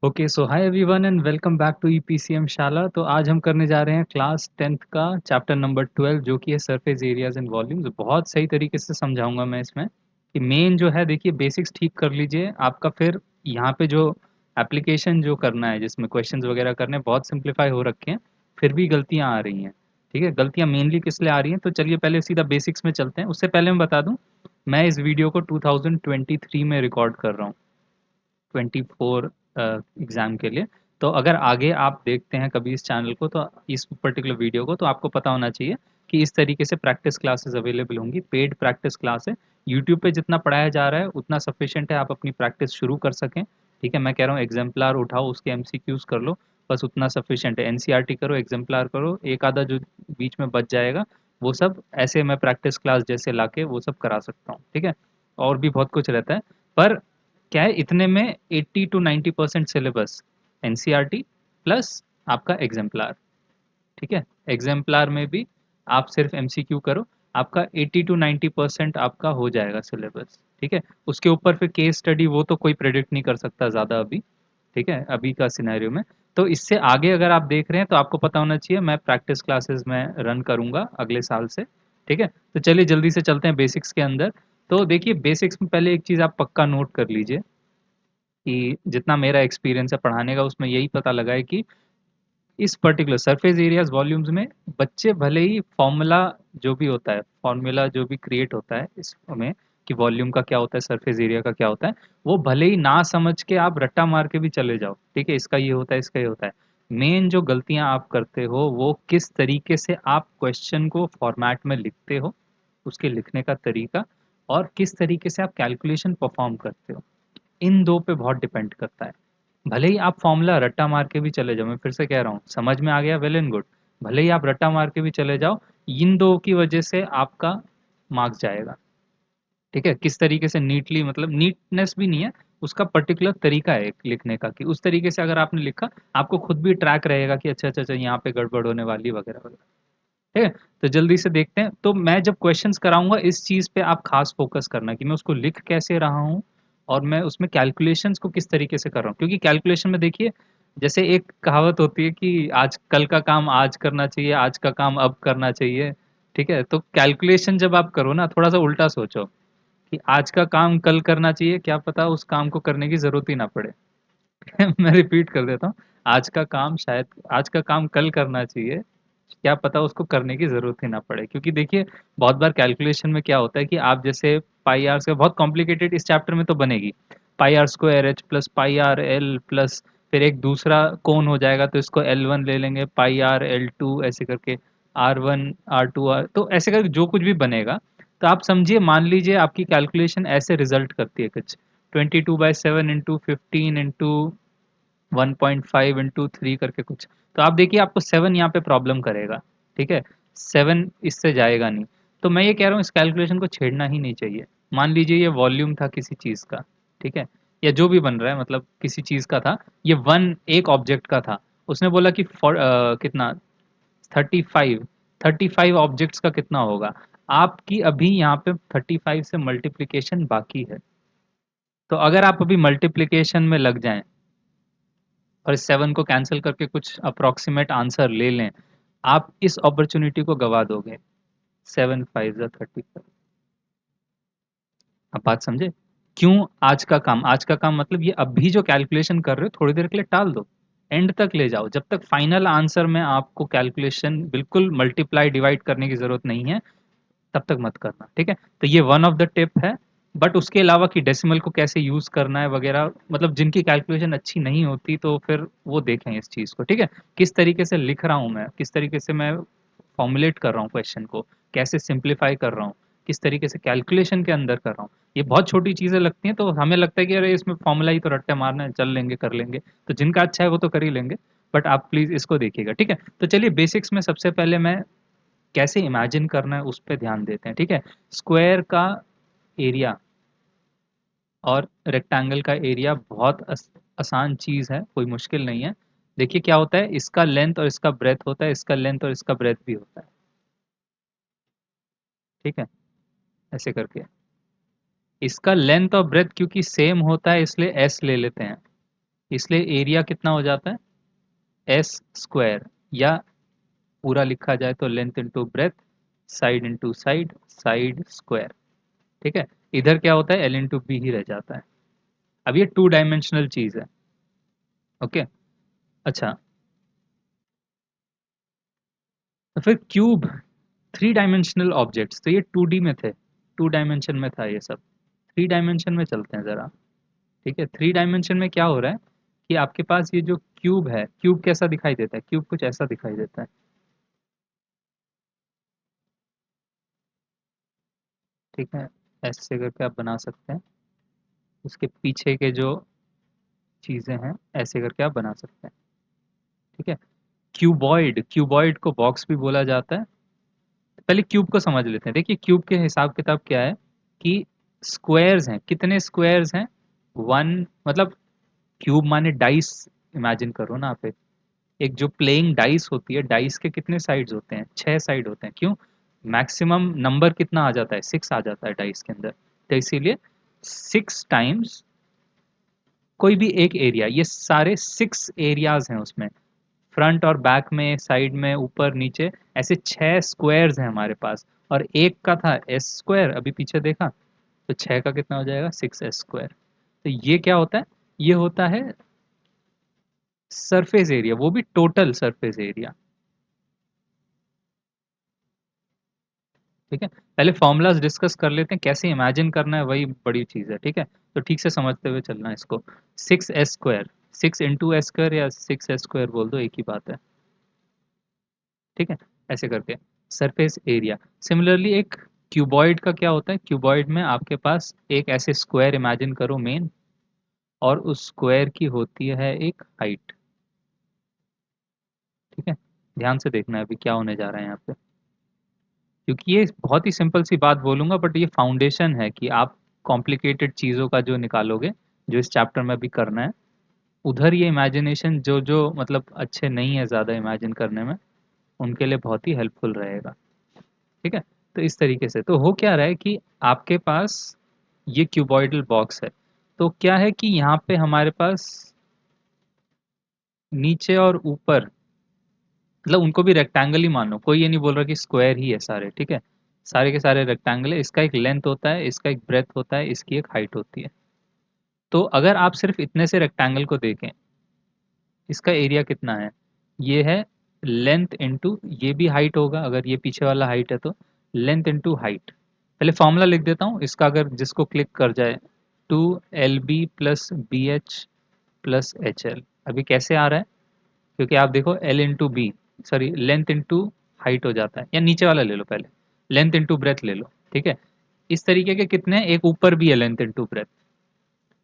Okay so hi everyone and welcome back to EPCM Shala. तो आज हम करने जा रहे हैं क्लास 10th का चैप्टर नंबर 12 जो कि है सरफेस एरियाज एंड वॉल्यूम्स। बहुत सही तरीके से समझाऊंगा मैं इसमें कि मेन जो है, देखिए बेसिक्स ठीक कर लीजिए आपका, फिर यहाँ पे जो एप्लीकेशन जो करना है जिसमें क्वेश्चंस वगैरह करने हैं, बहुत सिंप्लीफाई हो रखे हैं, फिर भी गलतियाँ आ रही हैं। ठीक है, गलतियाँ मेनली किस लिए आ रही हैं, तो चलिए पहले सीधा बेसिक्स में चलते हैं। उससे पहले मैं बता दूं, मैं इस वीडियो को 2023 में रिकॉर्ड कर रहा हूँ, 24 एग्ज़ाम के लिए। तो अगर आगे आप देखते हैं कभी इस चैनल को, तो इस पर्टिकुलर वीडियो को, तो आपको पता होना चाहिए कि इस तरीके से प्रैक्टिस क्लासेस अवेलेबल होंगी। पेड प्रैक्टिस क्लास है, यूट्यूब पे जितना पढ़ाया जा रहा है उतना सफिशिएंट है, आप अपनी प्रैक्टिस शुरू कर सकें। ठीक है, मैं कह रहा हूँ एग्जाम्पलार उठाओ, उसके एमसीक्यूज कर लो, बस उतना सफिशिएंट है। एनसीईआरटी करो, एग्जाम्पलार करो, एक आधा जो बीच में बच जाएगा वो सब ऐसे मैं प्रैक्टिस क्लास जैसे लाके वो सब करा सकता हूँ। ठीक है, और भी बहुत कुछ रहता है, पर क्या है, इतने में 80 टू 90% सिलेबस एनसीईआरटी प्लस आपका एग्जाम्पलार। ठीक है, एग्जाम्पलार में भी आप सिर्फ एमसीक्यू करो, आपका 80 टू 90% आपका हो जाएगा सिलेबस। ठीक है, उसके ऊपर फिर केस स्टडी वो तो कोई प्रेडिक्ट नहीं कर सकता ज़्यादा अभी। ठीक है, अभी का सिनेरियो में। तो इससे आगे अगर आप देख रहे हैं तो आपको पता होना चाहिए मैं प्रैक्टिस क्लासेस में रन करूंगा अगले साल से। ठीक है, तो चलिए जल्दी से चलते हैं बेसिक्स के अंदर। तो देखिए बेसिक्स में पहले एक चीज़ आप पक्का नोट कर लीजिए कि जितना मेरा एक्सपीरियंस है पढ़ाने का, उसमें यही पता लगा है कि इस पर्टिकुलर सरफेस एरियाज वॉल्यूम्स में बच्चे भले ही फॉर्मूला जो भी होता है, फॉर्मूला जो भी क्रिएट होता है इसमें कि वॉल्यूम का क्या होता है, सरफेस एरिया का क्या होता है, वो भले ही ना समझ के आप रट्टा मार के भी चले जाओ। ठीक है, इसका ये होता है, इसका ये होता है। मेन जो गलतियां आप करते हो वो किस तरीके से आप क्वेश्चन को फॉर्मेट में लिखते हो, उसके लिखने का तरीका, और किस तरीके से आप कैलकुलेशन परफॉर्म करते हो, इन दो पे बहुत डिपेंड करता है। भले ही आप फॉर्मूला रट्टा मार के भी चले जाओ, मैं फिर से कह रहा हूँ, समझ में आ गया वेल एंड गुड। भले ही आप रट्टा मार के भी चले जाओ, इन दो की वजह से आपका मार्क्स जाएगा। ठीक है, किस तरीके से नीटली, मतलब नीटनेस भी नहीं है, उसका पर्टिकुलर तरीका है एक लिखने का, कि उस तरीके से अगर आपने लिखा, आपको खुद भी ट्रैक रहेगा कि अच्छा अच्छा अच्छा यहाँ पे गड़बड़ होने वाली वगैरह वगैरह। ठीक है, तो जल्दी से देखते हैं। तो मैं जब क्वेश्चंस कराऊंगा इस चीज पे आप खास फोकस करना कि मैं उसको लिख कैसे रहा हूँ, और मैं उसमें कैलकुलेशंस को किस तरीके से कर रहा हूँ। क्योंकि कैलकुलेशन में देखिए, जैसे एक कहावत होती है कि आज कल का काम आज करना चाहिए, आज का काम अब करना चाहिए। ठीक है, तो कैलकुलेशन जब आप करो ना, थोड़ा सा उल्टा सोचो कि आज का काम कल करना चाहिए, क्या पता उस काम को करने की जरूरत ही ना पड़े। मैं रिपीट कर देता हूँ, आज का काम शायद, आज का काम कल करना चाहिए, क्या पता उसको करने की ज़रूरत ही ना पड़े। क्योंकि देखिए बहुत बार कैलकुलेशन में क्या होता है कि आप जैसे पाई आर से बहुत कॉम्प्लिकेटेड इस चैप्टर में तो बनेगी, pi R square H plus pi R L plus, फिर एक दूसरा कोण हो जाएगा तो इसको एल वन ले लेंगे, पाई आर एल टू ऐसे करके, R one R two R, तो ऐसे करके जो कुछ भी बनेगा, तो आप समझिए, मान लीजिए आपकी कैलकुलेशन ऐसे रिजल्ट करती है कुछ 22/7 इंटू 15 इंटू 1.5 इंटू 3 करके कुछ। तो आप देखिए आपको 7 यहाँ पे प्रॉब्लम करेगा। ठीक है, 7 इससे जाएगा नहीं। तो मैं ये कह रहा हूँ इस कैलकुलेशन को छेड़ना ही नहीं चाहिए। मान लीजिए ये वॉल्यूम था किसी चीज़ का, ठीक है, या जो भी बन रहा है, मतलब किसी चीज़ का था, ये वन एक ऑब्जेक्ट का था। उसने बोला कि कितना, 35, 35 ऑब्जेक्ट्स का कितना होगा। आपकी अभी यहाँ पे 35 से मल्टीप्लीकेशन बाकी है। तो अगर आप अभी मल्टीप्लीकेशन में लग जाएं और इस 7 को कैंसिल करके कुछ अप्रॉक्सीमेट आंसर ले लें, आप इस अपॉर्चुनिटी को गवा दोगे। 7 5 35। आप बात समझे? क्यों आज का काम, आज का काम मतलब ये अभी जो कैलकुलेशन कर रहे हो थोड़ी देर के लिए टाल दो, एंड तक ले जाओ, जब तक फाइनल आंसर में आपको कैलकुलेशन बिल्कुल मल्टीप्लाई डिवाइड करने की जरूरत नहीं है तब तक मत करना। ठीक है, तो ये वन ऑफ द टिप है। बट उसके अलावा कि डेसिमल को कैसे यूज करना है वगैरह, मतलब जिनकी कैलकुलेशन अच्छी नहीं होती तो फिर वो देखें इस चीज को। ठीक है, किस तरीके से लिख रहा हूँ मैं, किस तरीके से मैं फॉर्मुलेट कर रहा हूँ क्वेश्चन को, कैसे सिंप्लीफाई कर रहा हूँ, किस तरीके से कैलकुलेशन के अंदर कर रहा हूँ। ये बहुत छोटी चीजें लगती हैं, तो हमें लगता है कि अरे इसमें फॉर्मूला ही तो रट्टे मारना है, चल लेंगे कर लेंगे, तो जिनका अच्छा है वो तो कर ही लेंगे। बट आप प्लीज इसको देखिएगा। ठीक है, तो चलिए बेसिक्स में सबसे पहले मैं कैसे इमेजिन करना है उस पर ध्यान देते हैं। ठीक है, स्क्वायर का एरिया और रेक्टेंगल का एरिया बहुत आसान चीज है, कोई मुश्किल नहीं है। देखिए क्या होता है, इसका लेंथ और इसका ब्रेथ होता है, इसका लेंथ और इसका ब्रेथ भी होता है। ठीक है, ऐसे करके इसका लेंथ और ब्रेथ क्योंकि सेम होता है इसलिए एस ले लेते हैं, इसलिए एरिया कितना हो जाता है, एस स्क्वायर, या पूरा लिखा जाए तो length into breadth, side into side, side square. ठीक है, इधर क्या होता है, एल इंटू बी ही रह जाता है। अब ये 2 डायमेंशनल चीज है। ओके। अच्छा, तो फिर क्यूब 3 डायमेंशनल ऑब्जेक्ट्स, तो ये 2D में थे, 2 डायमेंशन में था ये सब। 3 डायमेंशन में चलते हैं जरा। ठीक है, 3 डायमेंशन में क्या हो रहा है कि आपके पास ये जो क्यूब है, क्यूब कैसा दिखाई देता है, क्यूब कुछ ऐसा दिखाई देता है। ठीक है, ऐसे करके आप बना सकते हैं। उसके पीछे के जो चीजें हैं ऐसे करके आप बना सकते हैं। ठीक है, क्यूबॉइड, क्यूबॉइड को बॉक्स भी बोला जाता है। पहले क्यूब को समझ लेते हैं। देखिए क्यूब के हिसाब किताब क्या है कि स्क्वायर्स हैं, कितने स्क्वायर्स हैं, वन, मतलब क्यूब माने डाइस, इमेजिन करो ना आप। एक जो प्लेइंग डाइस होती है, डाइस के कितने साइड्स होते हैं, 6 साइड होते हैं। क्यों, मैक्सिमम नंबर कितना आ जाता है, 6 आ जाता है डाइस के अंदर। तो इसीलिए 6 टाइम्स कोई भी एक एरिया, ये सारे 6 एरियाज हैं उसमें, फ्रंट और बैक में, साइड में, ऊपर नीचे, ऐसे 6 स्क्वायर्स हैं हमारे पास। और एक का था एस स्क्वायर, अभी पीछे देखा, तो 6 का कितना हो जाएगा, 6s स्क्वायर। तो ये क्या होता है, ये होता है सरफेस एरिया, वो भी टोटल सरफेस एरिया। ठीक है, पहले फॉर्मूलाज डिस्कस कर लेते हैं, कैसे इमेजिन करना है वही बड़ी चीज है। ठीक है, तो ठीक से समझते हुए चलना है इसको। 6s square, 6 into s square या 6s स्क्वायर बोल दो, एक ही बात है। ठीक है, ऐसे करके सरफेस एरिया। सिमिलरली एक क्यूबॉइड का क्या होता है, क्यूबॉइड में आपके पास एक ऐसे स्क्वायर इमेजिन करो मेन, और उस स्क्वायर की होती है एक हाइट। ठीक है, ध्यान से देखना है अभी क्या होने जा रहा है यहाँ पे, क्योंकि ये बहुत ही सिंपल सी बात बोलूंगा, बट ये फाउंडेशन है कि आप कॉम्प्लिकेटेड चीज़ों का जो निकालोगे, जो इस चैप्टर में भी करना है, उधर ये इमेजिनेशन जो जो मतलब अच्छे नहीं है ज़्यादा इमेजिन करने में, उनके लिए बहुत ही हेल्पफुल रहेगा। ठीक है, तो इस तरीके से तो हो क्या रहा है कि आपके पास ये क्यूबॉइडल बॉक्स है, तो क्या है कि यहाँ पे हमारे पास नीचे और ऊपर, मतलब उनको भी रेक्टेंगल ही मानो, कोई ये नहीं बोल रहा कि स्क्वायर ही है सारे। ठीक है, सारे के सारे रेक्टेंगल है, इसका एक लेंथ होता है, इसका एक ब्रेथ होता है, इसकी एक हाइट होती है। तो अगर आप सिर्फ इतने से रेक्टेंगल को देखें, इसका एरिया कितना है, ये है लेंथ इंटू, ये भी हाइट होगा अगर ये पीछे वाला हाइट है तो, लेंथ इंटू हाइट। पहले फॉर्मूला लिख देता हूँ इसका, अगर जिसको क्लिक कर जाए, 2LB+BH+HL। अभी कैसे आ रहा है, क्योंकि आप देखो L into B, sorry length into height हो जाता है, या नीचे वाला ले लो पहले, लेंथ इंटू ब्रेथ ले लो। ठीक है, इस तरीके के कितने हैं, एक ऊपर भी है लेंथ इंटू ब्रेथ,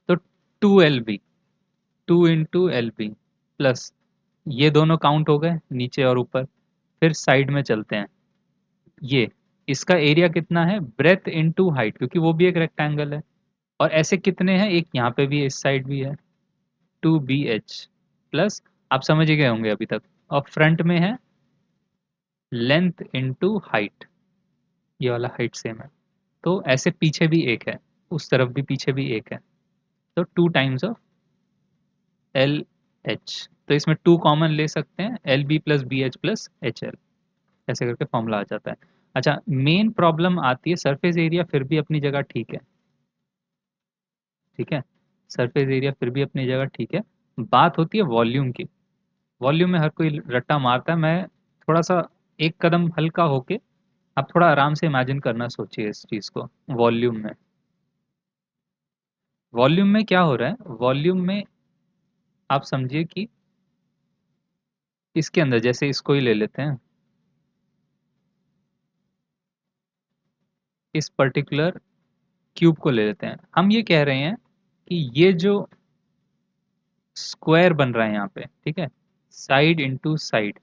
तो 2LB, 2 इंटू LB प्लस, ये दोनों काउंट हो गए नीचे और ऊपर। फिर साइड में चलते हैं, ये इसका एरिया कितना है, ब्रेथ इंटू हाइट, क्योंकि वो भी एक रेक्टेंगल है। और ऐसे कितने हैं, एक यहाँ पे भी है, इस साइड भी है, 2BH प्लस, आप समझ ही गए होंगे अभी तक। और फ्रंट में है लेंथ इंटू हाइट, ये वाला हाइट सेम है। तो ऐसे पीछे भी एक है, उस तरफ भी पीछे भी एक है, तो 2 टाइम्स ऑफ LH। तो इसमें 2 कॉमन ले सकते हैं, LB+BH+HL, ऐसे करके फॉर्मूला आ जाता है। अच्छा, मेन प्रॉब्लम आती है, सरफेस एरिया फिर भी अपनी जगह ठीक है। ठीक है, सरफेस एरिया फिर भी अपनी जगह ठीक है। बात होती है वॉल्यूम की। वॉल्यूम में हर कोई रट्टा मारता है, मैं थोड़ा सा एक कदम हल्का होके, आप थोड़ा आराम से इमेजिन करना सोचिए इस चीज़ को। वॉल्यूम में, वॉल्यूम में क्या हो रहा है, वॉल्यूम में आप समझिए कि इसके अंदर, जैसे इसको ही ले लेते हैं, इस पर्टिकुलर क्यूब को ले लेते हैं, हम ये कह रहे हैं कि ये जो स्क्वायर बन रहा है यहाँ पे, ठीक है, साइड इंटू साइड,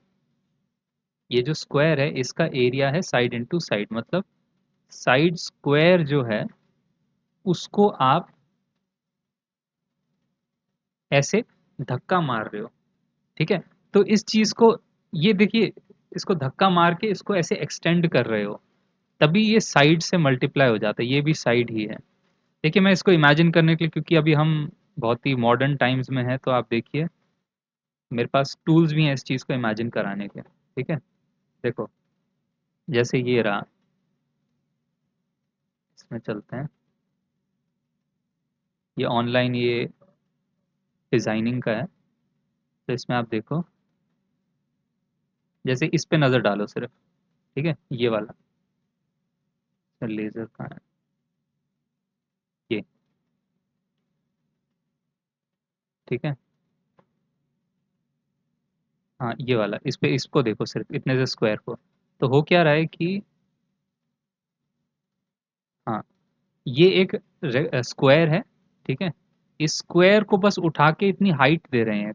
ये जो स्क्वायर है इसका एरिया है साइड इंटू साइड, मतलब साइड स्क्वायर जो है उसको आप ऐसे धक्का मार रहे हो। ठीक है, तो इस चीज को, ये देखिए, इसको धक्का मार के इसको ऐसे एक्सटेंड कर रहे हो, तभी ये साइड से मल्टीप्लाई हो जाता है, ये भी साइड ही है। देखिए मैं इसको इमेजिन करने के लिए, क्योंकि अभी हम बहुत ही मॉडर्न टाइम्स में है, तो आप देखिए मेरे पास टूल्स भी हैं इस चीज़ को इमेजिन कराने के। ठीक है, देखो जैसे ये रहा, इसमें चलते हैं। ये ऑनलाइन ये डिज़ाइनिंग का है, तो इसमें आप देखो, जैसे इस पे नज़र डालो सिर्फ। ठीक है, ये वाला लेज़र का है ये। ठीक है, हाँ ये वाला, इस पे इसको देखो सिर्फ इतने से स्क्वायर को, तो हो क्या रहा है कि हाँ ये एक स्क्वायर है। ठीक है, इस स्क्वायर को बस उठा के इतनी हाइट दे रहे हैं,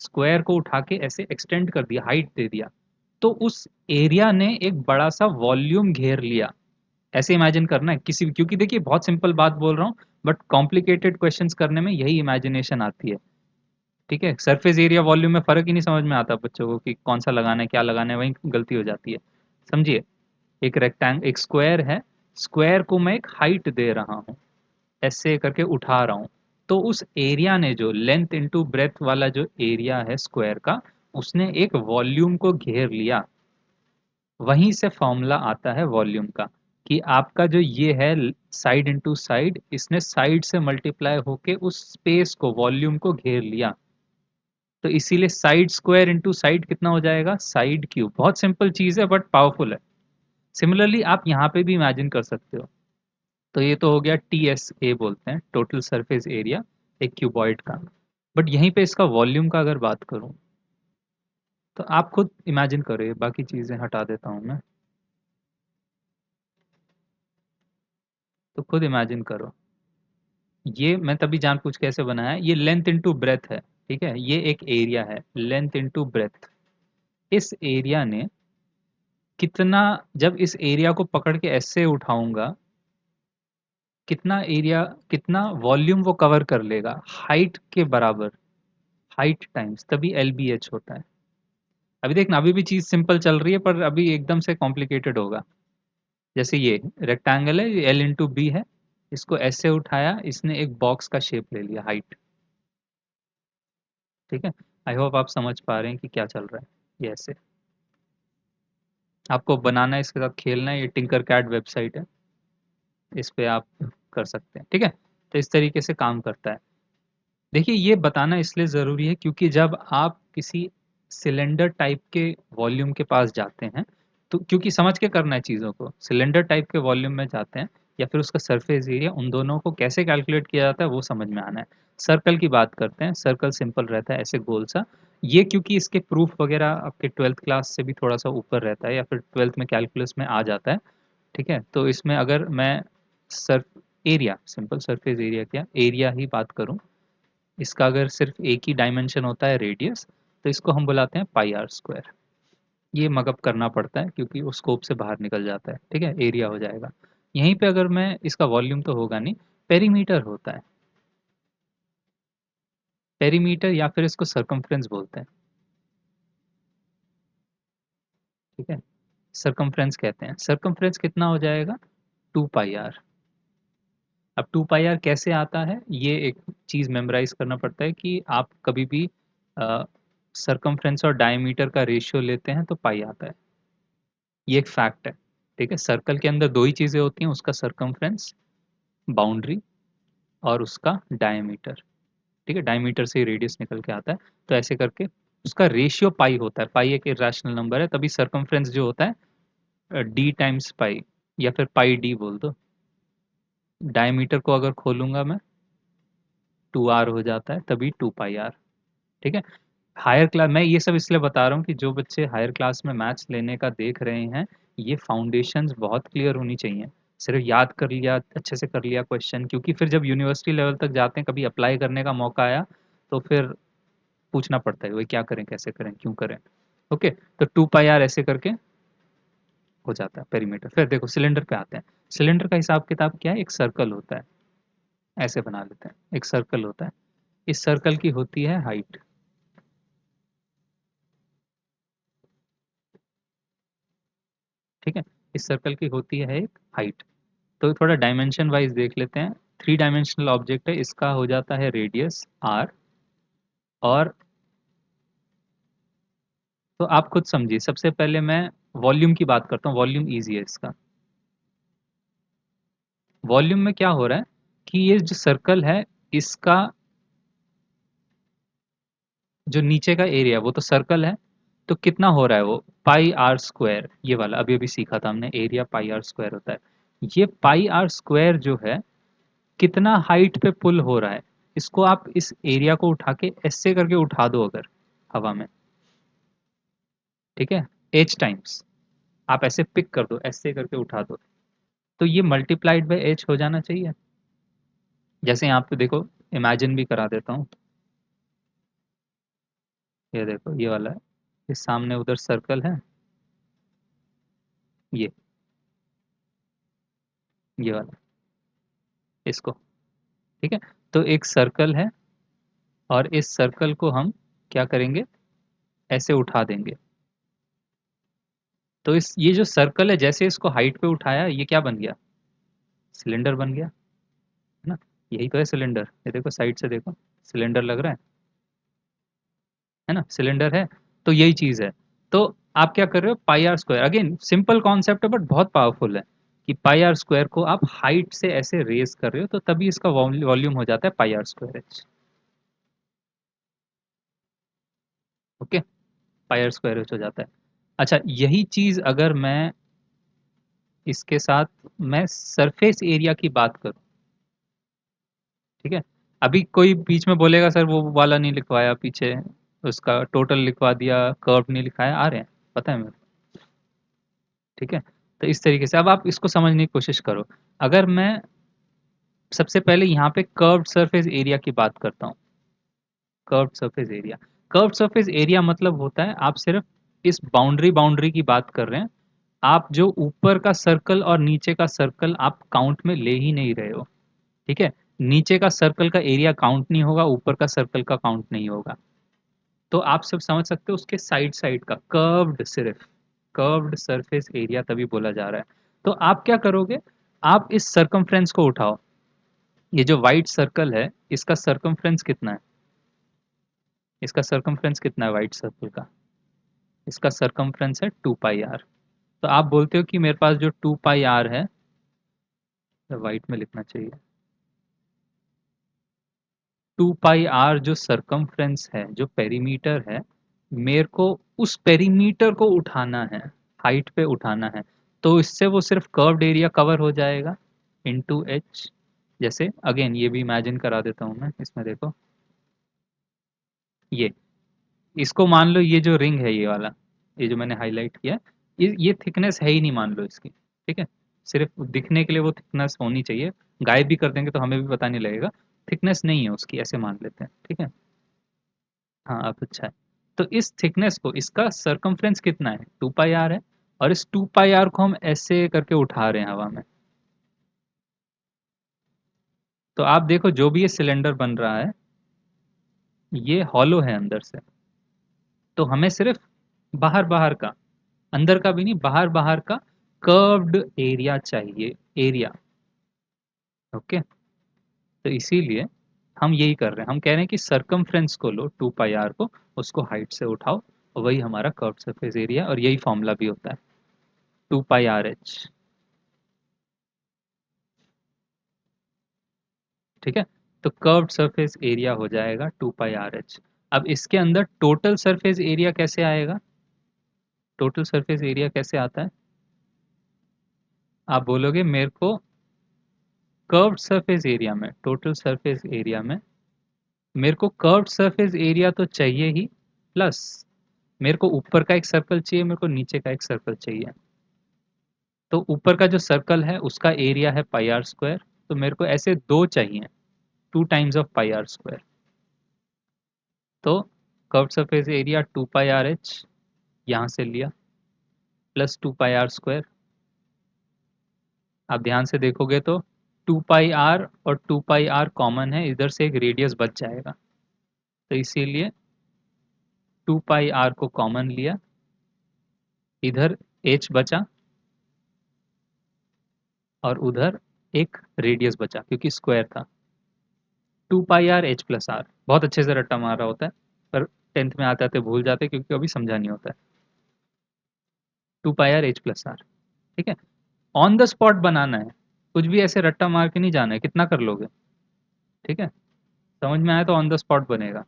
स्क्वायर को उठा के ऐसे एक्सटेंड कर दिया, हाइट दे दिया, तो उस एरिया ने एक बड़ा सा वॉल्यूम घेर लिया। ऐसे इमेजिन करना है किसी भी, क्योंकि देखिए बहुत सिंपल बात बोल रहा हूँ, बट कॉम्प्लिकेटेड क्वेश्चंस करने में यही इमेजिनेशन आती है। ठीक है, सरफेस एरिया वॉल्यूम में फर्क ही नहीं समझ में आता बच्चों को कि कौन सा लगाना है क्या लगाना है, वहीं गलती हो जाती है। समझिए, एक रेक्टेंग एक स्क्वायर है, स्क्वायर को मैं एक हाइट दे रहा हूँ, ऐसे करके उठा रहा हूँ, तो उस एरिया ने, जो लेंथ इनटू ब्रेथ वाला जो एरिया है स्क्वायर का, उसने एक वॉल्यूम को घेर लिया। वहीं से फॉर्मूला आता है वॉल्यूम का, कि आपका जो ये है साइड इनटू साइड, इसने साइड से मल्टीप्लाई होके उस स्पेस को, वॉल्यूम को घेर लिया। तो इसीलिए साइड स्क्वायर इनटू साइड कितना हो जाएगा, साइड क्यूब। बहुत सिंपल चीज है बट पावरफुल है। सिमिलरली आप यहाँ पे भी इमेजिन कर सकते हो। तो ये तो हो गया TSA बोलते हैं, टोटल सरफेस एरिया, एक क्यूबॉइड का। बट यहीं पे इसका वॉल्यूम का अगर बात करूं, तो आप खुद इमेजिन करो, ये बाकी चीज़ें हटा देता हूं मैं, तो खुद इमेजिन करो। ये मैं तभी जानबूझ के ऐसे बनाया है, ये लेंथ इनटू ब्रेथ है। ठीक है, ये एक एरिया है, लेंथ इनटू ब्रेथ। इस एरिया ने कितना, जब इस एरिया को पकड़ के ऐसे उठाऊंगा, कितना एरिया, कितना वॉल्यूम वो कवर कर लेगा, हाइट के बराबर, हाइट टाइम्स, तभी LBH होता है। अभी देखना, अभी भी चीज सिंपल चल रही है पर अभी एकदम से कॉम्प्लिकेटेड होगा। जैसे ये रेक्टेंगल है, ये L/B है, इसको ऐसे उठाया, इसने एक बॉक्स का शेप ले लिया, हाइट। ठीक है, आई होप आप समझ पा रहे हैं कि क्या चल रहा है। ये ऐसे आपको बनाना है, इसके साथ खेलना है, ये टिंकर कैड वेबसाइट है, इस पे आप कर सकते हैं। ठीक है, तो इस तरीके से काम करता है। देखिए ये बताना इसलिए ज़रूरी है क्योंकि जब आप किसी सिलेंडर टाइप के वॉल्यूम के पास जाते हैं, तो क्योंकि समझ के करना है चीज़ों को, सिलेंडर टाइप के वॉल्यूम में जाते हैं या फिर उसका सरफेस एरिया, उन दोनों को कैसे कैलकुलेट किया जाता है वो समझ में आना है। सर्कल की बात करते हैं, सर्कल सिंपल रहता है ऐसे गोल सा। ये क्योंकि इसके प्रूफ वगैरह आपके 12th क्लास से भी थोड़ा सा ऊपर रहता है, या फिर 12th में कैलकुलस में आ जाता है। ठीक है, तो इसमें अगर मैं Surf area, simple surface area, क्या एरिया ही बात करूं, इसका अगर सिर्फ एक ही डायमेंशन होता है, रेडियस, तो इसको हम बुलाते हैं πr²। ये मगअप करना पड़ता है क्योंकि वो स्कोप से बाहर निकल जाता है। ठीक है, एरिया हो जाएगा। यहीं पे अगर मैं, इसका वॉल्यूम तो होगा नहीं, पेरीमीटर होता है, पेरीमीटर, या फिर इसको सरकमफ्रेंस बोलते हैं। ठीक है, सरकमफ्रेंस कहते हैं। सरकमफ्रेंस कितना हो जाएगा, 2πr। अब 2πr कैसे आता है, ये एक चीज़ मेमोराइज करना पड़ता है कि आप कभी भी सरकमफ्रेंस और डायमीटर का रेशियो लेते हैं तो पाई आता है। ये एक फैक्ट है। ठीक है, सर्कल के अंदर दो ही चीज़ें होती हैं, उसका सरकमफ्रेंस, बाउंड्री, और उसका डायमीटर। ठीक है, डायमीटर से ही रेडियस निकल के आता है। तो ऐसे करके उसका रेशियो पाई होता है, पाई एक इरेशनल नंबर है, तभी सरकमफ्रेंस जो होता है D/पाई, या फिर πd बोल दो। डायमीटर को अगर खोलूंगा मैं, 2r हो जाता है, तभी 2πr। ठीक है, हायर क्लास, मैं ये सब इसलिए बता रहा हूँ कि जो बच्चे हायर क्लास में मैथ्स लेने का देख रहे हैं, ये फाउंडेशंस बहुत क्लियर होनी चाहिए। सिर्फ याद कर लिया, अच्छे से कर लिया क्वेश्चन, क्योंकि फिर जब यूनिवर्सिटी लेवल तक जाते हैं, कभी अप्लाई करने का मौका आया, तो फिर पूछना पड़ता है वही क्या करें, कैसे करें, क्यों करें। ओके, तो 2πr ऐसे करके हो जाता है पेरीमीटर। फिर देखो सिलेंडर पे आते हैं। सिलेंडर का हिसाब किताब क्या है, एक सर्कल होता है, ऐसे बना लेते हैं, एक सर्कल होता है, इस सर्कल की होती है हाइट। ठीक है, इस सर्कल की होती है एक हाइट। तो थोड़ा डायमेंशन वाइज देख लेते हैं, थ्री डायमेंशनल ऑब्जेक्ट है, इसका हो जाता है रेडियस r। और तो आप खुद समझिए, सबसे पहले मैं वॉल्यूम की बात करता हूँ, वॉल्यूम इजी है इसका। वॉल्यूम में क्या हो रहा है कि ये जो सर्कल है, इसका जो नीचे का एरिया वो तो सर्कल है, तो कितना हो रहा है वो पाई आर स्क्वायर, ये वाला अभी अभी सीखा था हमने, एरिया पाई आर स्क्वायर होता है। ये पाई आर स्क्वायर जो है कितना हाइट पे पुल हो रहा है, इसको आप इस एरिया को उठा के ऐसे करके उठा दो अगर हवा में, ठीक है, एच टाइम्स, आप ऐसे पिक कर दो, ऐसे करके उठा दो, तो ये मल्टीप्लाइड बाय एच हो जाना चाहिए। जैसे यहाँ पे देखो, इमेजिन भी करा देता हूँ, ये देखो ये वाला है, इस सामने उधर सर्कल है, ये ये वाला, इसको, ठीक है। तो एक सर्कल है, और इस सर्कल को हम क्या करेंगे, ऐसे उठा देंगे। तो इस ये जो सर्कल है, जैसे इसको हाइट पे उठाया, ये क्या बन गया, सिलेंडर बन गया, है ना। यही तो है सिलेंडर, ये देखो साइड से देखो, सिलेंडर लग रहा है ना, सिलेंडर है। तो यही चीज है। तो आप क्या कर रहे हो, pi R square, again simple concept है बट बहुत पावरफुल है, कि पाई आर स्क्वायर को आप हाइट से ऐसे रेज कर रहे हो, तो तभी इसका वॉल्यूम हो जाता है pi R square H. Okay, pi R square H हो जाता है। अच्छा, यही चीज अगर मैं इसके साथ मैं सरफेस एरिया की बात करूं, ठीक है, अभी कोई बीच में बोलेगा सर वो वाला नहीं लिखवाया पीछे, उसका टोटल लिखवा दिया, कर्व नहीं लिखाया, आ रहे हैं, पता है मेरे को, ठीक है। तो इस तरीके से अब आप इसको समझने की कोशिश करो। अगर मैं सबसे पहले यहाँ पे कर्व्ड सरफेस एरिया की बात करता हूँ, curved surface area, curved surface area मतलब होता है, आप सिर्फ इस बाउंड्री बाउंड्री की बात कर रहे हैं, आप जो ऊपर का सर्कल और नीचे का सर्कल आप काउंट में ले ही नहीं रहे हो, ठीक है। नीचे का सर्कल का एरिया काउंट नहीं होगा, ऊपर का सर्कल का काउंट नहीं होगा। तो आप सब समझ सकते हो, उसके साइड साइड का कर्व्ड, सिर्फ कर्व्ड सरफेस एरिया तभी बोला जा रहा है। तो आप क्या करोगे, आप इस सरकमफ्रेंस को उठाओ, ये जो वाइट सर्कल है, इसका सरकमफ्रेंस कितना है, इसका सरकमफ्रेंस कितना है वाइट सर्कल का, इसका सरकमफ्रेंस है 2 पाई आर। तो आप बोलते हो कि मेरे पास जो 2 पाई आर है, वाइट में लिखना चाहिए, 2 पाई आर जो सरकमफ्रेंस है, जो पेरीमीटर है, मेरे को उस पेरीमीटर को उठाना है, हाइट पे उठाना है। तो इससे वो सिर्फ कर्व्ड एरिया कवर हो जाएगा इनटू एच। जैसे अगेन ये भी इमेजिन करा देता हूँ मैं, इसमें देखो, ये, इसको मान लो ये जो रिंग है, ये वाला, ये जो मैंने हाईलाइट किया, ये थिकनेस है ही नहीं मान लो इसकी, ठीक है, सिर्फ दिखने के लिए वो थिकनेस होनी चाहिए, गायब भी कर देंगे तो हमें भी पता नहीं लगेगा, थिकनेस नहीं है उसकी, ऐसे मान लेते हैं, ठीक है। हाँ अब अच्छा है। तो इस थिकनेस को, इसका सरकमफ्रेंस कितना है, 2 पाई आर है, और इस 2 पाई आर को हम ऐसे करके उठा रहे हैं हवा में। तो आप देखो जो भी ये सिलेंडर बन रहा है, ये हॉलो है अंदर से, तो हमें सिर्फ बाहर बाहर का, अंदर का भी नहीं, बाहर बाहर का कर्व्ड एरिया चाहिए, एरिया। ओके, तो इसीलिए हम यही कर रहे हैं, हम कह रहे हैं कि सरकमफ्रेंस को लो, 2 पाई आर को, उसको हाइट से उठाओ, और वही हमारा कर्व सरफेस एरिया, और यही फॉर्मूला भी होता है, 2 पाई आर एच, ठीक है। तो कर्व्ड सरफेस एरिया हो जाएगा 2 पाई आर एच। अब इसके अंदर टोटल सरफेस एरिया कैसे आएगा, टोटल सरफेस एरिया कैसे आता है, आप बोलोगे मेरे को कर्व्ड सरफेस एरिया में, टोटल सरफेस एरिया में मेरे को कर्व्ड सरफेस एरिया तो चाहिए ही, प्लस मेरे को ऊपर का एक सर्कल चाहिए, मेरे को नीचे का एक सर्कल चाहिए। तो ऊपर का जो सर्कल है उसका एरिया है पाई आर स्क्वायर, तो मेरे को ऐसे दो चाहिए, 2 times of pi R square. तो curved surface area 2 pi R H यहाँ से लिया, प्लस 2 पाई आर स्क्वायर। आप ध्यान से देखोगे तो 2 पाई आर और 2 पाई आर कॉमन है, इधर से एक रेडियस बच जाएगा, तो इसीलिए 2 पाई आर को कॉमन लिया, इधर एच बचा, और उधर एक रेडियस बचा क्योंकि स्क्वायर था। 2 πr h+r, बहुत अच्छे से रट्टा मारा होता है, पर 10th में आते आते भूल जाते हैं क्योंकि अभी समझा नहीं होता है। 2 πr h+r, ठीक है। ऑन द स्पॉट बनाना है, कुछ भी ऐसे रट्टा मार के नहीं जाना है, कितना कर लोगे, ठीक है। समझ में आया तो ऑन द स्पॉट बनेगा।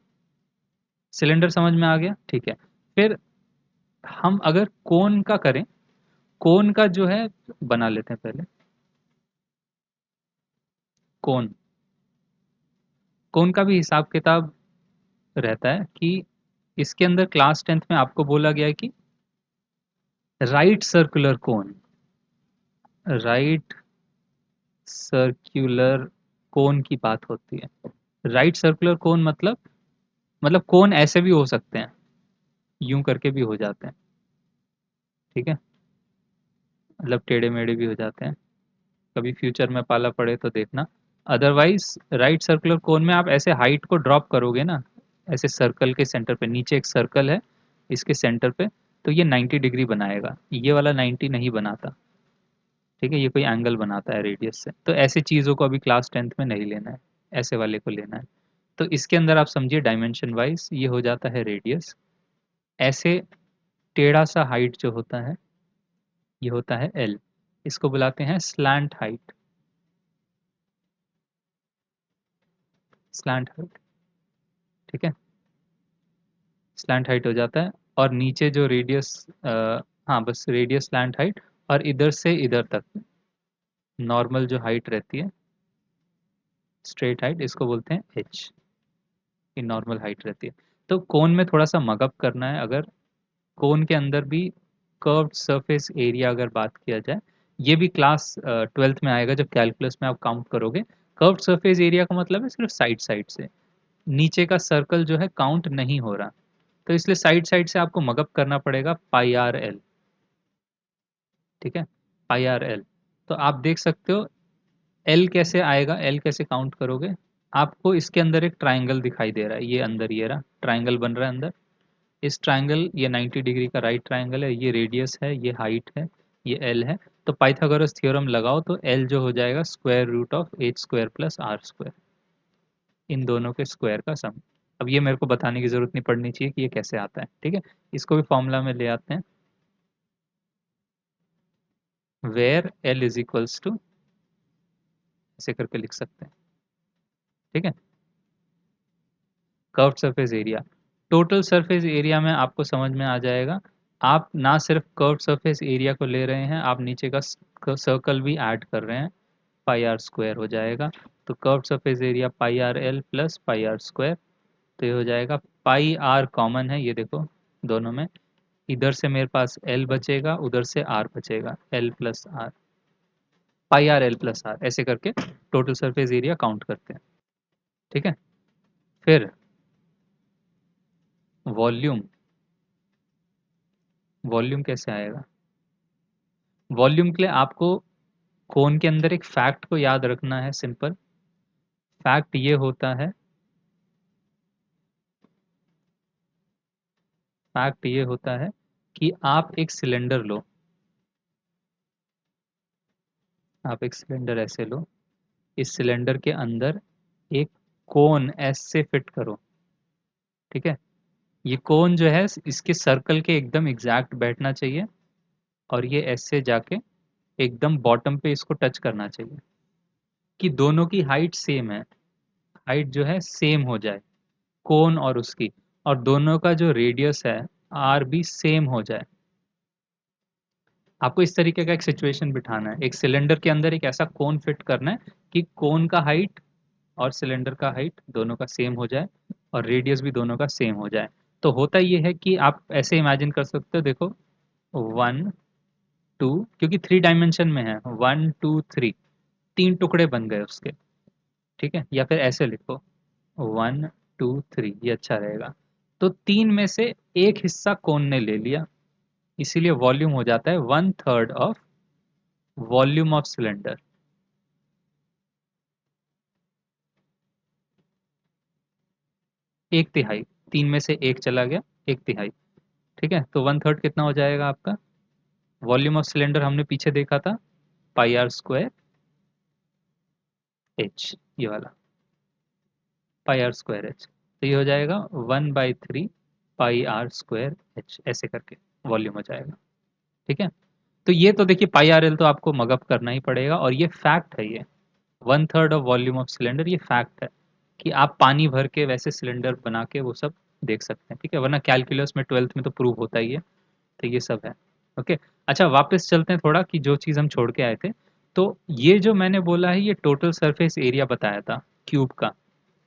सिलेंडर समझ में आ गया, ठीक है। फिर हम अगर कोन का करें, कोन का जो है बना लेते हैं पहले। कोन, कोन का भी हिसाब किताब रहता है कि इसके अंदर क्लास 10th में आपको बोला गया है कि right circular cone, right circular cone की बात होती है। राइट सर्कुलर कोन मतलब कोन ऐसे भी हो सकते हैं, यूं करके भी हो जाते हैं, ठीक है, मतलब टेढ़े मेढ़े भी हो जाते हैं, कभी फ्यूचर में पाला पड़े तो देखना। अदरवाइज राइट सर्कुलर कोन में आप ऐसे हाइट को ड्रॉप करोगे ना, ऐसे सर्कल के सेंटर पे, नीचे एक सर्कल है इसके सेंटर पे, तो ये 90 डिग्री बनाएगा, ये वाला 90 नहीं बनाता, ठीक है, ये कोई एंगल बनाता है रेडियस से। तो ऐसी चीज़ों को अभी क्लास 10th में नहीं लेना है, ऐसे वाले को लेना है। तो इसके अंदर आप समझिए डायमेंशन वाइज ये हो जाता है रेडियस। ऐसे टेढ़ा सा हाइट जो होता है ये होता है एल, इसको बुलाते हैं स्लैंट हाइट, स्लैंट हाइट, ठीक है, स्लैंट हाइट हो जाता है। और नीचे जो रेडियस, हाँ बस रेडियस स्लैंट हाइट, और इधर से इधर तक नॉर्मल जो हाइट रहती है, स्ट्रेट हाइट, इसको बोलते हैं एच, ये नॉर्मल हाइट रहती है। तो कोन में थोड़ा सा मगअप करना है, अगर कोन के अंदर भी कर्व्ड सरफेस एरिया अगर बात किया जाए, ये भी क्लास 12th में आएगा जब कैलकुलस में आप काउंट करोगे। कर्व्ड सरफेस एरिया का मतलब है सिर्फ साइड साइड से, नीचे का सर्कल जो है काउंट नहीं हो रहा, तो इसलिए साइड साइड से आपको मगअप करना पड़ेगा पाई आर एल, ठीक है, पाई आर एल। तो आप देख सकते हो एल कैसे आएगा, एल कैसे काउंट करोगे। आपको इसके अंदर एक ट्राइंगल दिखाई दे रहा है, ये अंदर ये रहा ट्राइंगल बन रहा है अंदर, इस ट्राइंगल, ये 90 डिग्री का राइट ट्राइंगल है, ये रेडियस है, ये हाइट है, ये एल है। तो पाइथागोरस थ्योरम लगाओ तो एल जो हो जाएगा square root of H square plus R square, इन दोनों के स्क्वायर का सम। अब ये मेरे को बताने की जरूरत नहीं पड़नी चाहिए कि ये कैसे आता है, ठीक है। इसको भी फॉर्मूला में ले आते हैं, where L is equals to, ऐसे करके लिख सकते हैं, ठीक है। Curved surface area, total surface area में आपको समझ में आ जाएगा। आप ना सिर्फ कर्व्ड सरफेस एरिया को ले रहे हैं, आप नीचे का सर्कल भी ऐड कर रहे हैं, पाई आर स्क्वायर हो जाएगा। तो curved surface area pi R L plus pi R square, तो ये हो जाएगा, पाई आर कॉमन है ये देखो दोनों में, इधर से मेरे पास एल बचेगा, उधर से आर बचेगा, L plus R, pi R L plus R, ऐसे करके टोटल सरफेस एरिया काउंट करते हैं, ठीक है। फिर वॉल्यूम, वॉल्यूम कैसे आएगा। वॉल्यूम के लिए आपको कोन के अंदर एक फैक्ट को याद रखना है, सिंपल फैक्ट ये होता है, फैक्ट ये होता है कि आप एक सिलेंडर लो, आप एक सिलेंडर ऐसे लो, इस सिलेंडर के अंदर एक कोन एस से फिट करो, ठीक है। ये कोन जो है इसके सर्कल के एकदम एग्जैक्ट बैठना चाहिए, और ये एस से जाके एकदम बॉटम पे इसको टच करना चाहिए, कि दोनों की हाइट सेम है, हाइट जो है सेम हो जाए कोन और उसकी, और दोनों का जो रेडियस है आर भी सेम हो जाए। आपको इस तरीके का एक सिचुएशन बिठाना है, एक सिलेंडर के अंदर एक ऐसा कोन फिट करना है कि कोन का हाइट और सिलेंडर का हाइट दोनों का सेम हो जाए, और रेडियस भी दोनों का सेम हो जाए। तो होता ये है कि आप ऐसे इमेजिन कर सकते हो, देखो 1 2, क्योंकि 3 डायमेंशन में है, 1 2 3, 3 टुकड़े बन गए उसके, ठीक है। या फिर ऐसे लिखो 1 2 3, ये अच्छा रहेगा। तो 3 में से एक हिस्सा कोन ने ले लिया, इसीलिए वॉल्यूम हो जाता है 1/3 ऑफ वॉल्यूम ऑफ सिलेंडर, 1/3, 3 में से एक चला गया, 1/3, ठीक है। तो 1/3 कितना हो जाएगा आपका, वॉल्यूम ऑफ सिलेंडर हमने पीछे देखा था पाई आर स्क्वायर, एच, ये वाला पाई आर स्क्वायर एच। तो ये हो जाएगा 1/3 पाई आर स्क्वायर एच, ऐसे करके वॉल्यूम हो जाएगा। ठीक है, तो ये तो देखिए पाई आर एल तो आपको मगअप करना ही पड़ेगा, और ये फैक्ट है, ये 1/3 ऑफ वॉल्यूम ऑफ सिलेंडर, ये फैक्ट है कि आप पानी भर के वैसे सिलेंडर बना के वो सब देख सकते हैं। ठीक है, वरना कैलकुलस में 12th में तो प्रूव होता ही है। तो ये सब है। ओके, अच्छा वापस चलते हैं थोड़ा कि जो चीज़ हम छोड़ के आए थे। तो ये जो मैंने बोला है, ये टोटल सरफेस एरिया बताया था क्यूब का।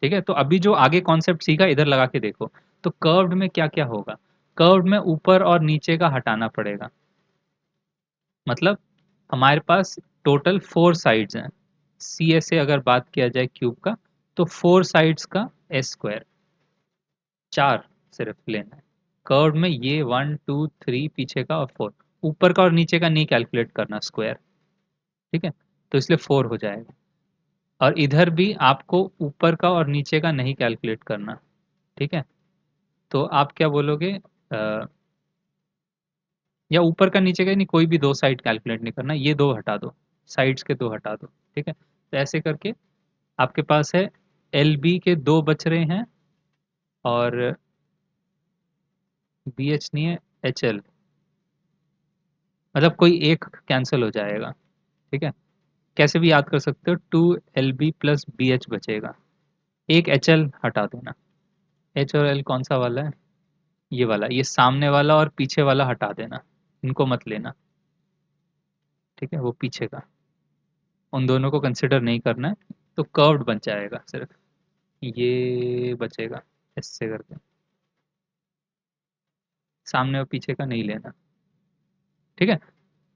ठीक है, तो अभी जो आगे कॉन्सेप्ट सीखा इधर लगा के देखो। तो कर्व्ड में क्या क्या होगा? कर्व्ड में ऊपर और नीचे का हटाना पड़ेगा। मतलब हमारे पास टोटल 4 साइड्स हैं। सी ए से अगर बात किया जाए क्यूब का, तो 4 साइड्स का एस स्क्वायर, 4 सिर्फ लेना है। कर्व में ये 1 2 3 पीछे का और 4, ऊपर का और नीचे का नहीं कैलकुलेट करना स्क्वायर। ठीक है, तो इसलिए 4 हो जाएगा। और इधर भी आपको ऊपर का और नीचे का नहीं कैलकुलेट करना। ठीक है, तो आप क्या बोलोगे? या ऊपर का नीचे का नहीं, कोई भी 2 साइड कैलकुलेट नहीं करना, ये 2 हटा दो, साइड्स के 2 हटा दो। ठीक है, तो ऐसे करके आपके पास है एल बी के 2 बच रहे हैं, और बी एच नहीं है, एच एल, मतलब कोई एक कैंसिल हो जाएगा। ठीक है, कैसे भी याद कर सकते हो, 2 LB प्लस बी एच बचेगा, एक एच एल हटा देना। एच और एल कौन सा वाला है? ये वाला, ये सामने वाला और पीछे वाला हटा देना, इनको मत लेना। ठीक है, वो पीछे का, उन दोनों को कंसिडर नहीं करना है। तो कर्व्ड बन जाएगा, सिर्फ ये बचेगा ऐसे करके, सामने और पीछे का नहीं लेना। ठीक है,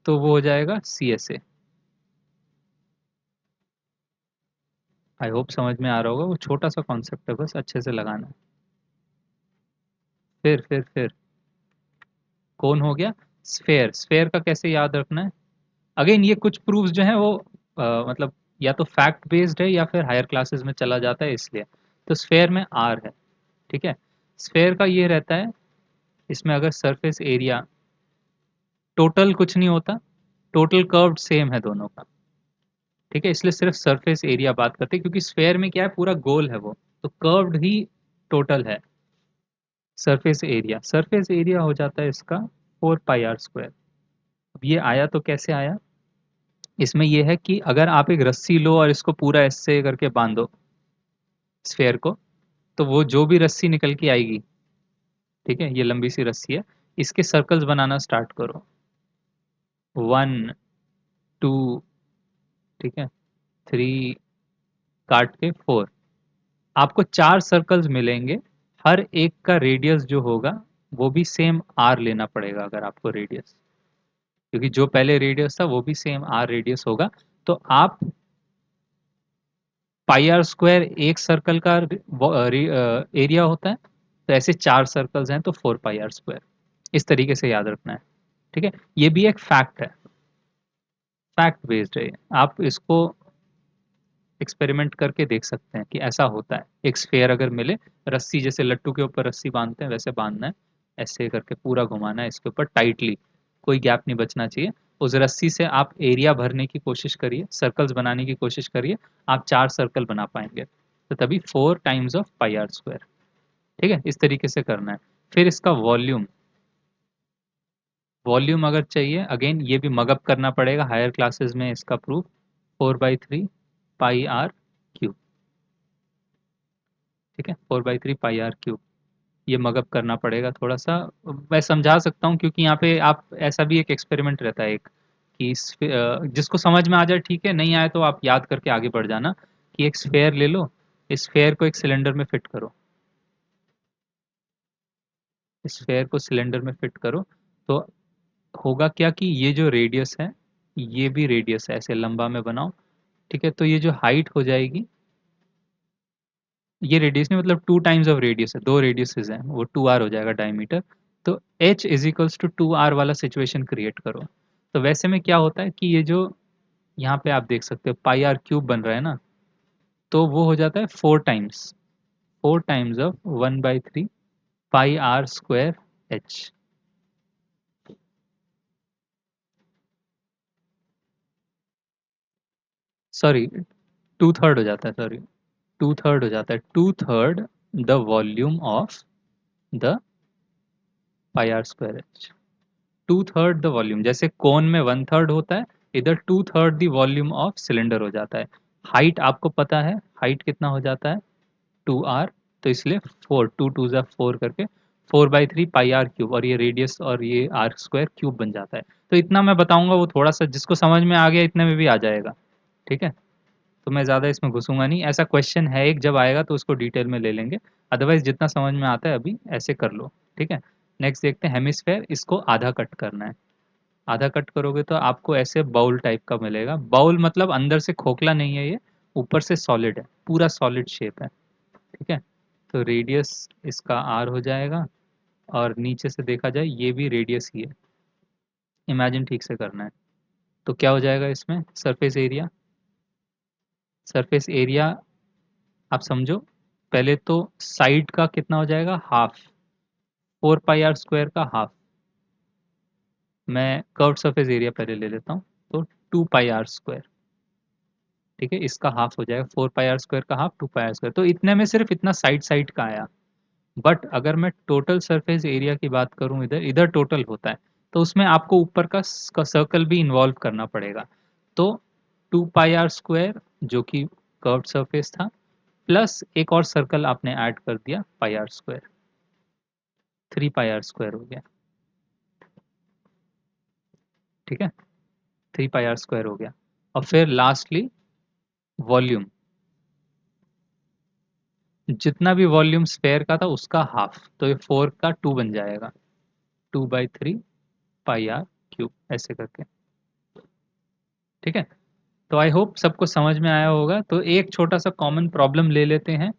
तो वो हो जाएगा C S A. I hope समझ में आ रहा होगा, वो छोटा सा कॉन्सेप्ट है, बस अच्छे से लगाना है। फिर कौन हो गया? स्फेयर। स्फेयर का कैसे याद रखना है? अगेन ये कुछ प्रूफ्स जो हैं वो मतलब या तो फैक्ट बेस्ड है या फिर हायर क्लासेस में चला जाता है, इसलिए। तो स्फेयर में आर है। ठीक है, स्फेयर का ये रहता है, इसमें अगर सरफेस एरिया टोटल कुछ नहीं होता, टोटल कर्व सेम है दोनों का। ठीक है, इसलिए सिर्फ सरफेस एरिया बात करते हैं, क्योंकि स्फेयर में क्या है, पूरा गोल है वो, तो कर्व्ड ही टोटल है। सरफेस एरिया हो जाता है इसका 4 पाई आर स्क्वायर। अब ये आया तो कैसे आया? इसमें यह है कि अगर आप एक रस्सी लो और इसको पूरा ऐसे करके बांधो स्फेयर को, तो वो जो भी रस्सी निकल के आएगी, ठीक है, ये लंबी सी रस्सी है, इसके सर्कल्स बनाना स्टार्ट करो। 1 2, ठीक है, 3, काट के 4, आपको 4 सर्कल्स मिलेंगे। हर एक का रेडियस जो होगा वो भी सेम आर लेना पड़ेगा, अगर आपको रेडियस, क्योंकि जो पहले रेडियस था वो भी सेम आर रेडियस होगा। तो आप पाई आर स्क्वायर एक सर्कल का एरिया होता है, तो ऐसे 4 सर्कल्स हैं तो 4 पाई आर स्क्वायर, इस तरीके से याद रखना है। ठीक है, ये भी एक फैक्ट है, फैक्ट बेस्ड है। आप इसको एक्सपेरिमेंट करके देख सकते हैं कि ऐसा होता है। एक स्फेयर अगर मिले, रस्सी जैसे लट्टू के ऊपर रस्सी बांधते हैं वैसे बांधना है, ऐसे करके पूरा घुमाना है इसके ऊपर टाइटली, कोई गैप नहीं बचना चाहिए। उस रस्सी से आप एरिया भरने की कोशिश करिए, सर्कल्स बनाने की कोशिश करिए, आप 4 सर्कल बना पाएंगे, तो तभी 4 times of pi R square. ठीक है, इस तरीके से करना है। फिर इसका वॉल्यूम, वॉल्यूम अगर चाहिए, अगेन ये भी मगअप करना पड़ेगा हायर क्लासेस में, इसका प्रूफ 4/3 पाई आर क्यूब। ठीक है, 4/3 पाई आर क्यूब, ये मगअप करना पड़ेगा थोड़ा सा। मैं समझा सकता हूँ, क्योंकि यहाँ पे आप ऐसा भी एक एक्सपेरिमेंट रहता है एक, कि जिसको समझ में आ जाए ठीक है, नहीं आए तो आप याद करके आगे बढ़ जाना। कि एक स्फेयर ले लो, इस स्फेयर को एक सिलेंडर में फिट करो, इस स्फेयर को सिलेंडर में फिट करो, तो होगा क्या कि ये जो रेडियस है, ये भी रेडियस है, ऐसे लंबा में बनाओ। ठीक है, तो ये जो हाइट हो जाएगी, ये रेडियस नहीं, मतलब 2 टाइम्स ऑफ रेडियस है, 2 रेडियसेस हैं, वो 2R हो जाएगा डायमीटर। तो H is equals to 2R वाला सिचुएशन क्रिएट करो। तो वैसे में क्या होता है कि ये जो यहाँ पे आप देख सकते हो पाई आर क्यूब बन रहा है ना, तो वो हो जाता है 4 times, 4 times of 1/3 pi R square H। Sorry, two third हो जाता है, सॉरी, टू थर्ड हो जाता है, two third the volume of the pi R square H. Two third the volume, जैसे कोन में वन थर्ड होता है, इधर two third the volume of cylinder हो जाता है। हाइट आपको पता है, हाइट कितना हो जाता है, टू आर, तो इसलिए फोर, टू टू ज़ा फोर करके 4/3 पाई आर क्यूब, और ये रेडियस और ये आर स्क्वायर क्यूब बन जाता है। तो इतना मैं बताऊंगा, वो थोड़ा सा जिसको समझ में आ गया इतने में भी आ जाएगा, ठीक है। तो मैं ज़्यादा इसमें घुसूंगा नहीं, ऐसा क्वेश्चन है एक, जब आएगा तो उसको डिटेल में ले लेंगे, अदरवाइज जितना समझ में आता है अभी ऐसे कर लो, ठीक है। नेक्स्ट देखते हैं हेमिस्फेयर, इसको आधा कट करना है। आधा कट करोगे तो आपको ऐसे बाउल टाइप का मिलेगा। बाउल मतलब अंदर से खोखला नहीं है ये, ऊपर से सॉलिड है, पूरा सॉलिड शेप है, ठीक है। तो रेडियस इसका आर हो जाएगा, और नीचे से देखा जाए ये भी रेडियस ही है, इमेजिन ठीक से करना है। तो क्या हो जाएगा इसमें, सरफेस एरिया, सरफेस एरिया आप समझो, पहले तो साइड का कितना हो जाएगा, हाफ, 4 पाई आर स्क्वायर का हाफ। मैं कर्व सरफेस एरिया पहले ले लेता हूँ, तो 2 पाई आर स्क्वायर, ठीक है, इसका हाफ हो जाएगा, 4 पाई आर स्क्वायर का हाफ, 2 पाई आर स्क्वायर। तो इतने में सिर्फ इतना साइड साइड का आया। बट अगर मैं टोटल सरफेस एरिया की बात करूं, इधर इधर टोटल होता है, तो उसमें आपको ऊपर का सर्कल भी इन्वॉल्व करना पड़ेगा। तो 2 पाई आर स्क्वायर जो कि कर्व्ड सरफेस था, प्लस एक और सर्कल आपने ऐड कर दिया pi R square, 3 pi R square हो गया, ठीक है, 3 पाई आर स्क्वायर हो गया। और फिर लास्टली वॉल्यूम, जितना भी वॉल्यूम स्फेयर का था उसका हाफ, तो ये 4 का 2 बन जाएगा, 2/3 पाई आर क्यूब, ऐसे करके, ठीक है। तो आई होप सबको समझ में आया होगा। तो एक छोटा सा कॉमन प्रॉब्लम ले लेते हैं,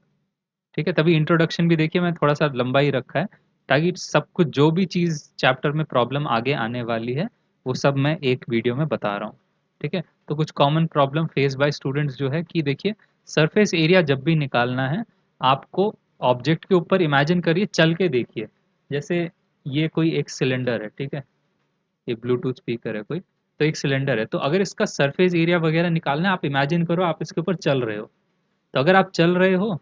ठीक है। तभी इंट्रोडक्शन भी देखिए मैं थोड़ा सा लंबा ही रखा है, ताकि सब कुछ जो भी चीज़ चैप्टर में प्रॉब्लम आगे आने वाली है वो सब मैं एक वीडियो में बता रहा हूँ, ठीक है। तो कुछ common problem face by students जो है कि देखिए, सरफेस एरिया जब भी निकालना है आपको, ऑब्जेक्ट के ऊपर इमेजिन करिए, चल के देखिए। जैसे ये कोई एक सिलेंडर है, ठीक है, ये ब्लूटूथ स्पीकर है कोई, तो एक सिलेंडर है, तो अगर इसका सरफेस एरिया वगैरह निकालना है, आप इमेजिन करो आप इसके ऊपर चल रहे हो। तो अगर आप चल रहे हो,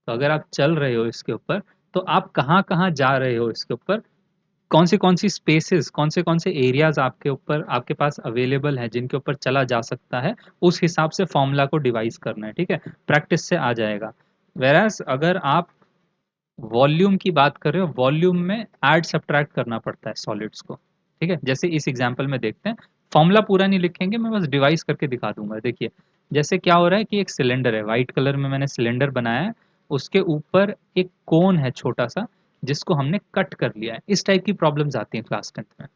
तो अगर आप चल रहे हो इसके ऊपर, तो आप कहाँ कहाँ जा रहे हो इसके ऊपर, कौन सी स्पेसेस, कौन से एरियाज आपके ऊपर, आपके पास अवेलेबल हैं जिनके ऊपर चला जा सकता है, उस हिसाब से फॉर्मूला को डिवाइस करना है, ठीक है। प्रैक्टिस से आ जाएगा। वेराज अगर आप वॉल्यूम की बात कर रहे हो, वॉल्यूम में ऐड सब्ट्रैक्ट करना पड़ता है सॉलिड्स को, ठीक है। जैसे इस एग्जांपल में देखते हैं, फॉर्मूला पूरा नहीं लिखेंगे, मैं बस डिवाइस करके दिखा दूंगा। देखिए जैसे क्या हो रहा है कि एक सिलेंडर है, वाइट कलर में मैंने सिलेंडर बनाया है, उसके ऊपर एक कोन है छोटा सा, जिसको हमने कट कर लिया है। इस टाइप की प्रॉब्लम्स आती हैं क्लास 10th में,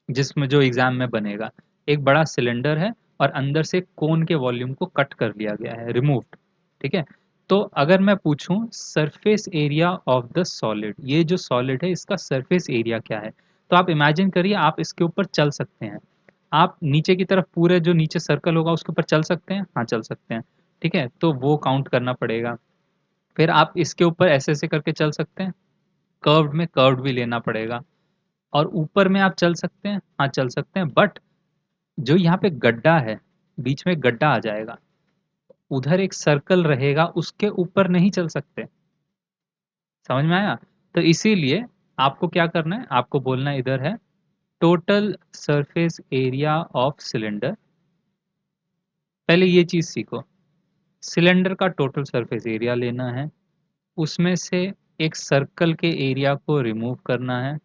जिसमें जो एग्जाम में बनेगा, एक बड़ा सिलेंडर है और अंदर से कोन के वॉल्यूम को कट कर लिया गया है, रिमूव्ड, ठीक है। तो अगर मैं पूछूं surface area of the solid, ये जो सॉलिड है इसका सरफेस एरिया क्या है, तो आप इमेजिन करिए आप इसके ऊपर चल सकते हैं। आप नीचे की तरफ पूरे जो नीचे सर्कल होगा उसके ऊपर चल सकते हैं, हाँ चल सकते हैं, ठीक है, तो वो काउंट करना पड़ेगा। फिर आप इसके ऊपर ऐसे ऐसे करके चल सकते हैं, कर्व्ड में कर्व्ड भी लेना पड़ेगा। और ऊपर में आप चल सकते हैं, हाँ चल सकते हैं, बट जो यहाँ पे गड्ढा है, बीच में गड्ढा आ जाएगा, उधर एक सर्कल रहेगा, उसके ऊपर नहीं चल सकते। समझ में आया। तो इसीलिए आपको क्या करना है, आपको बोलना इधर है total surface area of cylinder. पहले ये चीज सीखो, सिलेंडर का टोटल सरफेस एरिया लेना है, उसमें से एक सर्कल के एरिया को रिमूव करना है,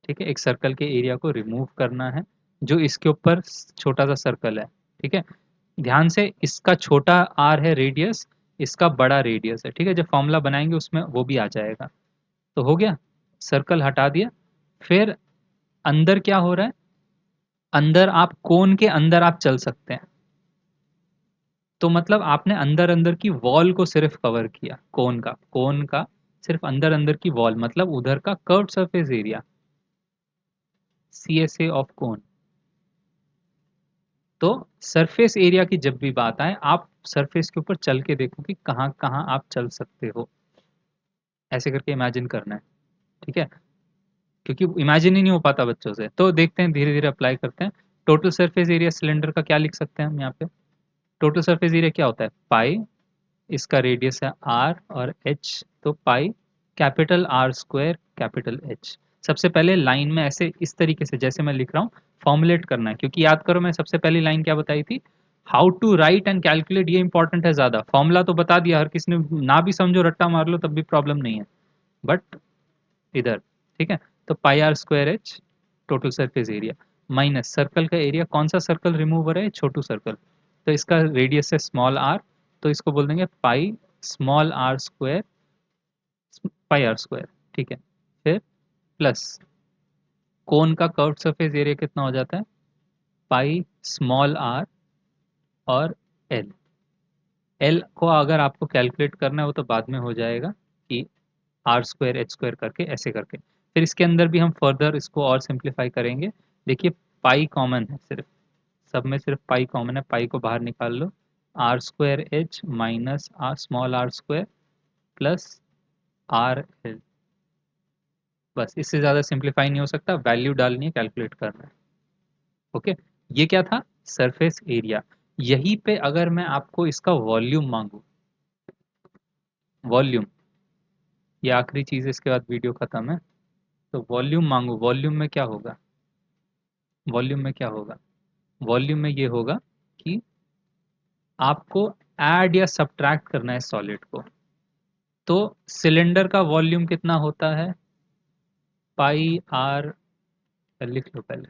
ठीक है, एक सर्कल के एरिया को रिमूव करना है, जो इसके ऊपर छोटा सा सर्कल है, ठीक है। ध्यान से, इसका छोटा आर है रेडियस, इसका बड़ा रेडियस है, ठीक है। जब फॉर्मूला बनाएंगे उसमें वो भी आ जाएगा। तो हो गया, सर्कल हटा दिया। फिर अंदर क्या हो रहा है, अंदर आप कोन के अंदर आप चल सकते हैं, तो मतलब आपने अंदर अंदर की वॉल को सिर्फ कवर किया, कोन का सिर्फ अंदर अंदर की वॉल, मतलब उधर का curved surface area, CSA of cone. तो सरफेस एरिया की जब भी बात आए, आप सरफेस के ऊपर चल के देखो कि कहाँ कहाँ आप चल सकते हो, ऐसे करके इमेजिन करना है, ठीक है। क्योंकि इमेजिन ही नहीं हो पाता बच्चों से, तो देखते हैं धीरे धीरे अप्लाई करते हैं। टोटल सरफेस एरिया सिलेंडर का क्या लिख सकते हैं हम यहाँ पे? टोटल सरफेस एरिया क्या होता है? पाई, इसका रेडियस है आर और एच, तो पाई capital are square capital H. सबसे पहले लाइन में ऐसे इस तरीके से जैसे मैं लिख रहा हूँ फॉर्मुलेट करना है, क्योंकि याद करो मैं सबसे पहली लाइन क्या बताई थी, how to write and calculate, ये इंपॉर्टेंट है ज्यादा। फॉर्मूला तो बता दिया, हर किसी ने ना भी समझो रट्टा मार लो तब भी प्रॉब्लम नहीं है, बट इधर ठीक है। तो pi R square H total surface area minus circle का एरिया, कौन सा सर्कल रिमूव हो रहा है? छोटू सर्कल, तो इसका रेडियस है स्मॉल आर, तो इसको बोल देंगे pi small R square, pi R square, ठीक है। फिर प्लस कोन का कर्व सरफेस एरिया कितना हो जाता है? पाई स्मॉल आर और एल। एल को अगर आपको कैलकुलेट करना है वो तो बाद में हो जाएगा, कि आर स्क्वायर एच स्क्वायर करके ऐसे करके। फिर इसके अंदर भी हम फर्दर इसको और सिंप्लीफाई करेंगे। देखिए पाई कॉमन है, सिर्फ सब में सिर्फ पाई कॉमन है, पाई को बाहर निकाल लो, R square H minus R small R square plus R L. बस इससे ज़्यादा सिंप्लीफाई नहीं हो सकता, वैल्यू डालनी है, कैलकुलेट करना है। ओके, ये क्या था? Surface area. यहीं पे अगर मैं आपको इसका वॉल्यूम मांगू, वॉल्यूम, ये आखिरी चीज़, इसके बाद वीडियो खत्म है। तो वॉल्यूम मांगू, वॉल्यूम में क्या होगा? वॉल्यूम में क्या होगा? वॉल्यूम में ये होगा कि आपको ऐड या सब्ट्रैक्ट करना है सॉलिड को। तो सिलेंडर का वॉल्यूम कितना होता है? पाई आर, लिख लो पहले,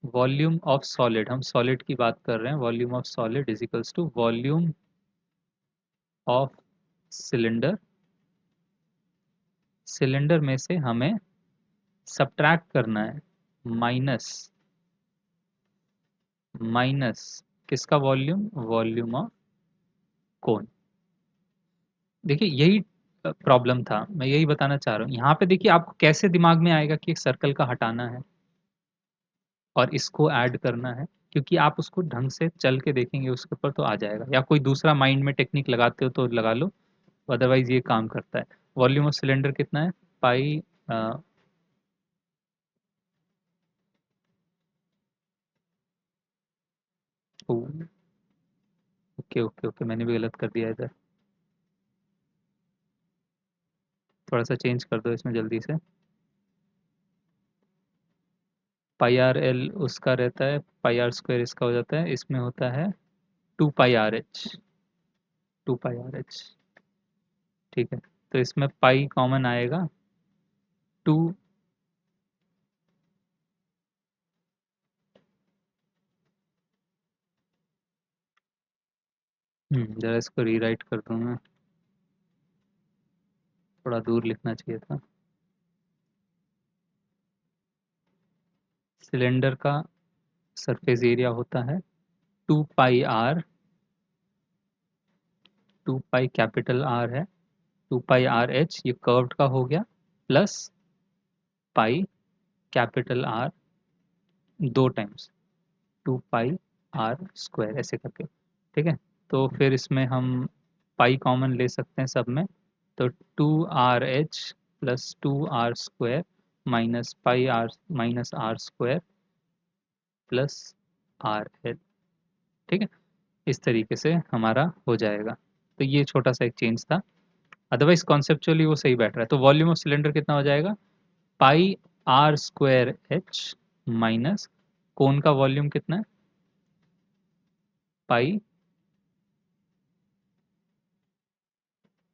वॉल्यूम ऑफ सॉलिड, हम सॉलिड की बात कर रहे हैं, volume of solid is equals to volume of cylinder. Cylinder में से हमें सब्ट्रैक्ट करना है माइनस, माइनस किसका वॉल्यूम? Volume of cone. देखिए यही प्रॉब्लम था, मैं यही बताना चाह रहा हूँ यहाँ पे। देखिए आपको कैसे दिमाग में आएगा कि एक सर्कल का हटाना है और इसको ऐड करना है, क्योंकि आप उसको ढंग से चल के देखेंगे उसके ऊपर तो आ जाएगा, या कोई दूसरा माइंड में टेक्निक लगाते हो तो लगा लो, अदरवाइज ये काम करता है। वॉल्यूम ऑफ सिलेंडर कितना है? पाई ओके ओके ओके, मैंने भी गलत कर दिया इधर, थोड़ा सा चेंज कर दो इसमें जल्दी से। पाई आर एल उसका रहता है, पाई आर स्क्वायर इसका हो जाता है, इसमें होता है two pi R H, two pi R H, ठीक है। तो इसमें पाई कॉमन आएगा, टू, जरा इसको रीराइट कर दूँ मैं, थोड़ा दूर लिखना चाहिए था। सिलेंडर का सरफेस एरिया होता है two pi R, two pi capital R है, टू पाई आर एच ये कर्व्ड का हो गया, प्लस पाई कैपिटल आर दो times, two pi R square ऐसे करके, ठीक है। तो फिर इसमें हम पाई कॉमन ले सकते हैं सब में, तो two R H plus two R square minus pi R minus R square plus R L, ठीक है। इस तरीके से हमारा हो जाएगा। तो ये छोटा सा एक चेंज था, अदरवाइज कॉन्सेप्चुअली वो सही बैठ रहा है। तो वॉल्यूम ऑफ सिलेंडर कितना हो जाएगा? Pi R square H minus cone का वॉल्यूम कितना है? Pi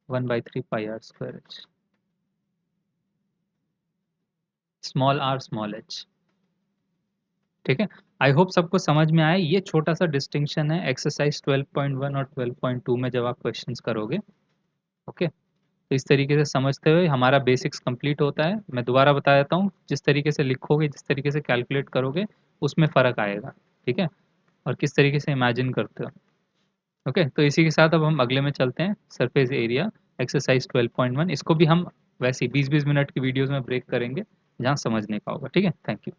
1/3 pi R square H, small R small H, ठीक है। आई होप सबको समझ में आए, ये छोटा सा डिस्टिंक्शन है एक्सरसाइज 12.1 और 12.2 में जब आप क्वेश्चंस करोगे। ओके, तो इस तरीके से समझते हुए हमारा बेसिक्स कंप्लीट होता है। मैं दोबारा बता देता हूँ, जिस तरीके से लिखोगे, जिस तरीके से कैलकुलेट करोगे, उसमें फ़र्क आएगा, ठीक है, और किस तरीके से इमेजिन करते हो। ओके, तो इसी के साथ अब हम अगले में चलते हैं, सरफेस एरिया एक्सरसाइज 12.1। इसको भी हम वैसे 20-20 मिनट की वीडियोज़ में ब्रेक करेंगे, जहाँ समझने का होगा, ठीक है। Thank you.